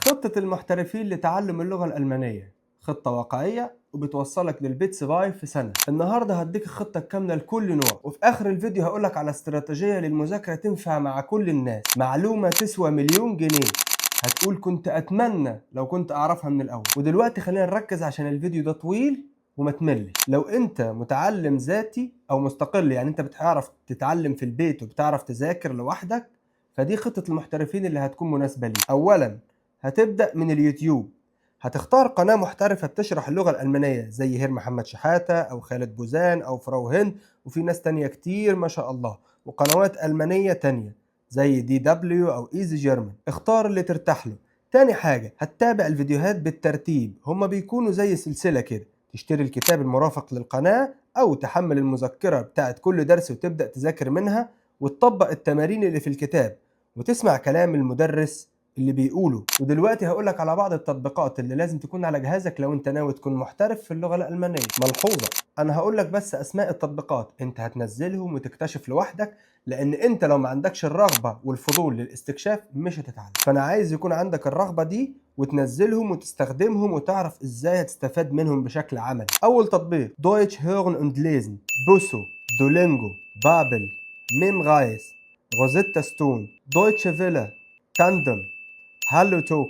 خطة المحترفين لتعلم اللغة الألمانية، خطة واقعية وبتوصلك للبيتس باي في سنة. النهاردة هديك الخطة الكاملة لكل نوع، وفي آخر الفيديو هقولك على استراتيجية للمذاكرة تنفع مع كل الناس، معلومة تسوى مليون جنيه. هتقول كنت أتمنى لو كنت أعرفها من الأول. ودلوقتي خلينا نركز عشان الفيديو ده طويل وما تملش. لو انت متعلم ذاتي او مستقل، يعني انت بتعرف تتعلم في البيت وبتعرف تذاكر لوحدك، فدي خطة المحترفين اللي هتكون مناسبة ليك. اولا هتبدأ من اليوتيوب، هتختار قناة محترفة بتشرح اللغة الألمانية زي هير محمد شحاتة أو خالد بوزان أو فراو هند، وفي ناس تانية كتير ما شاء الله، وقنوات ألمانية تانية زي دي دبليو أو ايزي جيرمان. اختار اللي ترتاح له. تاني حاجة هتتابع الفيديوهات بالترتيب، هما بيكونوا زي سلسلة كده. تشتري الكتاب المرافق للقناة أو تحمل المذكرة بتاعت كل درس وتبدأ تذاكر منها، وتطبق التمارين اللي في الكتاب وتسمع كلام المدرس اللي بيقوله. ودلوقتي هقولك على بعض التطبيقات اللي لازم تكون على جهازك لو انت ناوي تكون محترف في اللغة الألمانية. ملحوظة، أنا هقولك بس أسماء التطبيقات، انت هتنزلهم وتكتشف لوحدك، لأن انت لو ما عندكش الرغبة والفضول للاستكشاف مش هتتعلم. فأنا عايز يكون عندك الرغبة دي وتنزلهم وتستخدمهم وتعرف ازاي هتستفاد منهم بشكل عملي. أول تطبيق دويتش هيرن und lesen، بوسو، دولينجو، بابل، ميم غايس، روزيتا ستون، دويتشه فيلا، تاندم، هالو توك،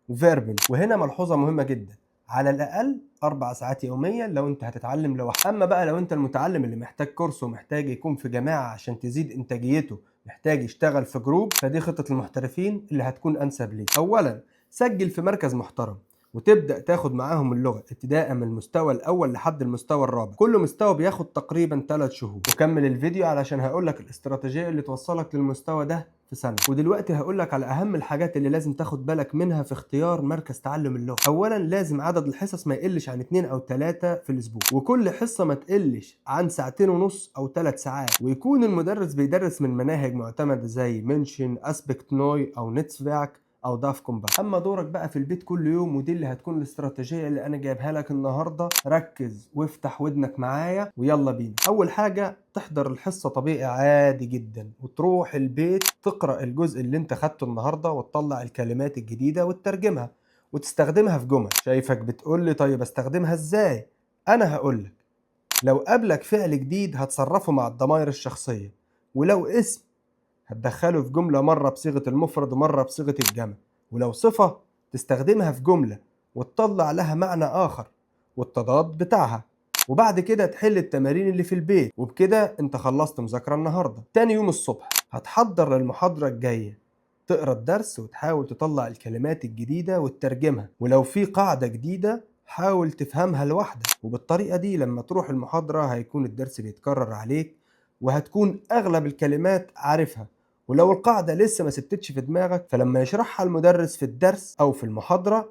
وفيربن. وهنا ملحوظة مهمة جدا، على الأقل 4 ساعات يوميا لو أنت هتتعلم لوحدك. أما بقى لو أنت المتعلم اللي محتاج كورس ومحتاج يكون في جماعة عشان تزيد إنتاجيته، محتاج يشتغل في جروب، فدي خطة المحترفين اللي هتكون أنسب ليك. أولا سجل في مركز محترم وتبدأ تاخد معاهم اللغة ابتداء من المستوى الأول لحد المستوى الرابع. كل مستوى بياخد تقريبا 3 شهور. وكمل الفيديو علشان هقولك الاستراتيجية اللي توصلك للمستوى ده في سنة. ودلوقتي هقولك على أهم الحاجات اللي لازم تاخد بالك منها في اختيار مركز تعلم اللغة. أولا لازم عدد الحصص ما يقلش عن 2 أو 3 في الأسبوع، وكل حصة ما تقلش عن 2.5 أو 3 ساعات، ويكون المدرس بيدرس من مناهج معتمدة زي منشن، أسبكت نوي أو نتسفاك او داف كومبا. اما دورك بقى في البيت كل يوم، ودي اللي هتكون الاستراتيجيه اللي انا جايبها لك النهارده. ركز وافتح ودنك معايا ويلا بينا. اول حاجه تحضر الحصه طبيعي عادي جدا، وتروح البيت تقرا الجزء اللي انت خدته النهارده وتطلع الكلمات الجديده وتترجمها وتستخدمها في جمل. شايفك بتقول لي طيب استخدمها ازاي؟ انا هقول لك. لو قابلك فعل جديد هتصرفه مع الضمائر الشخصيه، ولو اسم هتدخله في جملة مرة بصيغة المفرد ومرة بصيغة الجمع، ولو صفة تستخدمها في جملة وتطلع لها معنى آخر والتضاد بتاعها. وبعد كده تحل التمارين اللي في البيت، وبكده انت خلصت مذاكرة النهاردة. تاني يوم الصبح هتحضر للمحاضرة الجاية، تقرأ الدرس وتحاول تطلع الكلمات الجديدة وتترجمها، ولو في قاعدة جديدة حاول تفهمها لوحدك. وبالطريقة دي لما تروح المحاضرة هيكون الدرس بيتكرر عليك وهتكون أغلب الكلمات عارفها. ولو القاعدة لسه ما ثبتتش في دماغك، فلما يشرحها المدرس في الدرس أو في المحاضرة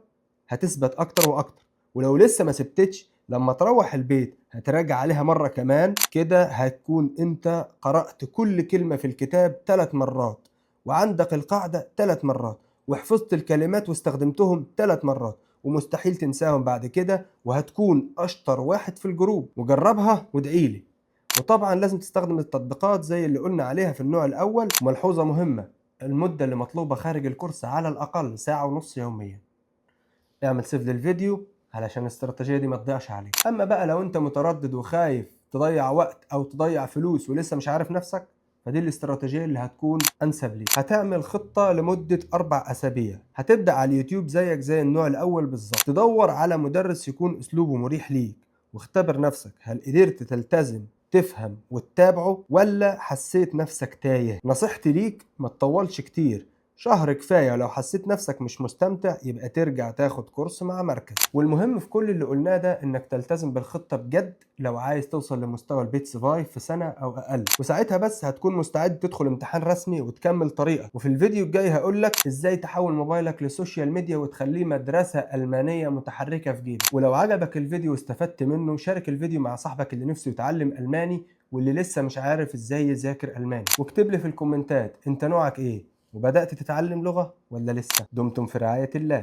هتثبت أكتر وأكتر. ولو لسه ما ثبتتش، لما تروح البيت هتراجع عليها مرة كمان. كده هتكون أنت قرأت كل كلمة في الكتاب 3 مرات، وعندك القاعدة 3 مرات، وحفظت الكلمات واستخدمتهم 3 مرات، ومستحيل تنساهم بعد كده، وهتكون أشطر واحد في الجروب. وجربها وادعيلي. وطبعا لازم تستخدم التطبيقات زي اللي قلنا عليها في النوع الأول. وملحوظة مهمة، المدة اللي مطلوبة خارج الكورس على الأقل 1.5 ساعة يوميا. اعمل سيف للفيديو علشان الاستراتيجية دي ما تضيعش عليك. أما بقى لو أنت متردد وخايف تضيع وقت أو تضيع فلوس ولسه مش عارف نفسك، فدي الاستراتيجية اللي هتكون أنسب ليك. هتعمل خطة لمدة 4 أسابيع. هتبدأ على اليوتيوب زيك زي النوع الأول بالظبط. تدور على مدرس يكون أسلوبه مريح ليك، واختبر نفسك هل قدرت تلتزم تفهم وتتابعه ولا حسيت نفسك تايه. نصيحتي ليك ما تطولش كتير، شهر كفاية. لو حسيت نفسك مش مستمتع يبقى ترجع تاخد كورس مع مركز. والمهم في كل اللي قلناه ده انك تلتزم بالخطة بجد لو عايز توصل لمستوى البيتس باي في سنة او اقل، وساعتها بس هتكون مستعد تدخل امتحان رسمي وتكمل طريقك. وفي الفيديو الجاي هقولك ازاي تحول موبايلك للسوشيال ميديا وتخليه مدرسة ألمانية متحركة في جيبك. ولو عجبك الفيديو واستفدت منه، شارك الفيديو مع صاحبك اللي نفسه يتعلم ألماني واللي لسه مش عارف ازاي يذاكر ألماني. واكتب لي في الكومنتات انت نوعك ايه، وبدأت تتعلم لغة ولا لسه؟ دمتم في رعاية الله.